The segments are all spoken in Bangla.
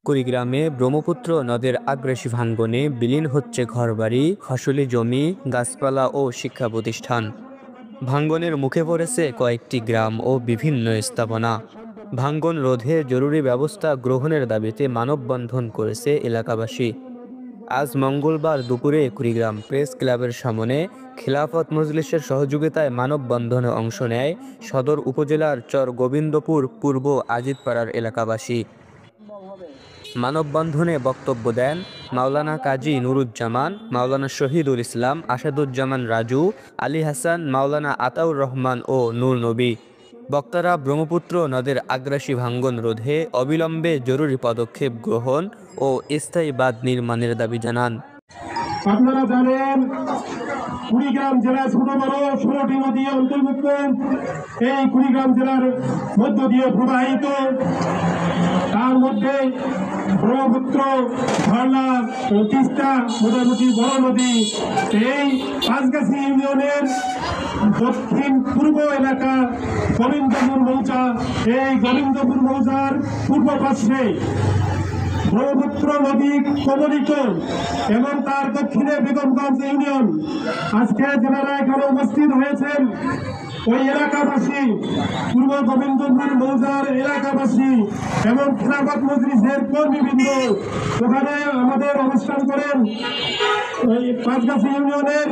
কুড়িগ্রামে ব্রহ্মপুত্র নদের আগ্রাসী ভাঙ্গনে বিলীন হচ্ছে ঘরবাড়ি, ফসলি জমি, গাছপালা ও শিক্ষা প্রতিষ্ঠান। ভাঙ্গনের মুখে পড়েছে কয়েকটি গ্রাম ও বিভিন্ন স্থাপনা। ভাঙ্গন রোধে জরুরি ব্যবস্থা গ্রহণের দাবিতে মানববন্ধন করেছে এলাকাবাসী। আজ মঙ্গলবার দুপুরে কুড়িগ্রাম প্রেস ক্লাবের সামনে খিলাফত মজলিসের সহযোগিতায় মানববন্ধনে অংশ নেয় সদর উপজেলার চর গোবিন্দপুর পূর্ব আজিদপাড়ার এলাকাবাসী। মানববন্ধনে বক্তব্য দেন মাওলানা কাজী নুরুজ্জামান, মাওলানা শহীদুল ইসলাম, আসাদুজ্জামান রাজু, আলী হাসান, মাওলানা আতাউর রহমান ও নূর নবী। বক্তারা ব্রহ্মপুত্র নদের আগ্রাসী ভাঙ্গন রোধে অবিলম্বে জরুরি পদক্ষেপ গ্রহণ ও স্থায়ী বাঁধ নির্মাণের দাবি জানান। আপনারা জানেন কুড়িগ্রাম জেলায় ছোট বড় 16টি নদী অন্তর্ভুক্ত। এই কুড়িগ্রাম জেলার মধ্য দিয়ে প্রবাহিত, তার মধ্যে ব্রহ্মপুত্র, ঝর্ণা ও তিস্তা মোটামুটি বড় নদী। এই পাঁচগাছি ইউনিয়নের দক্ষিণ পূর্ব এলাকা গোবিন্দপুর মৌজা। এই গোবিন্দপুর মৌজার পূর্ব পাশে ব্রহ্মপুত্র নদী কবলিত এবং তার দক্ষিণে বেগমগঞ্জ ইউনিয়ন। আজকে যারা এখানে উপস্থিত হয়েছেন ওই এলাকাবাসী, পূর্ব গোবিন্দপুর মৌজার এলাকাবাসী এবং খিলাফত মজলিসের কর্মীবৃন্দ ওখানে আমাদের অবস্থান করেন। ওই পাঁচগাছি ইউনিয়নের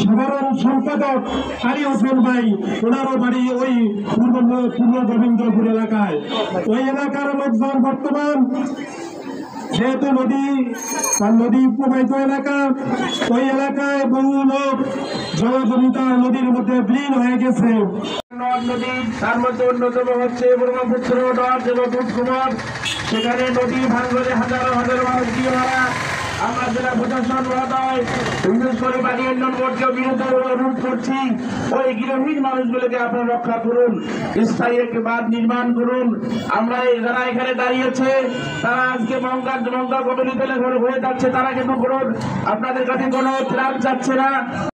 সাধারণ সম্পাদক আলী হোসেন ভাই, ওনারও বাড়ি ওই পূর্ব গোবিন্দপুর এলাকায়। ওই এলাকার লোকজন বর্তমান যেহেতু নদী প্রবাহিত এলাকা, ওই এলাকায় বহু লোক জলজমিতা নদীর মধ্যে বিলীন হয়ে গেছে। নদী তার মধ্যে অন্যতম হচ্ছে ব্রহ্মপুত্র নদ এবং দুধকুমার। সেখানে নদী ভাঙ্গনে হাজারো হাজারো মানুষ দিয়ে মারা। আমরা জেলা প্রশাসন মহোদয়, বিশেষ করে পানি উন্নয়ন বোর্ডকে বিরুদ্ধ অনুরোধ করছি, ওই গৃহহীন মানুষগুলোকে আপনারা রক্ষা করুন, স্থায়ী একটি বাঁধ নির্মাণ করুন। আমরা যারা এখানে দাঁড়িয়েছে তারা আজকে মঙ্গল কবলিত হয়ে যাচ্ছে, তারা কিন্তু আপনাদের কাছে কোনো ত্রাণ চাচ্ছে না।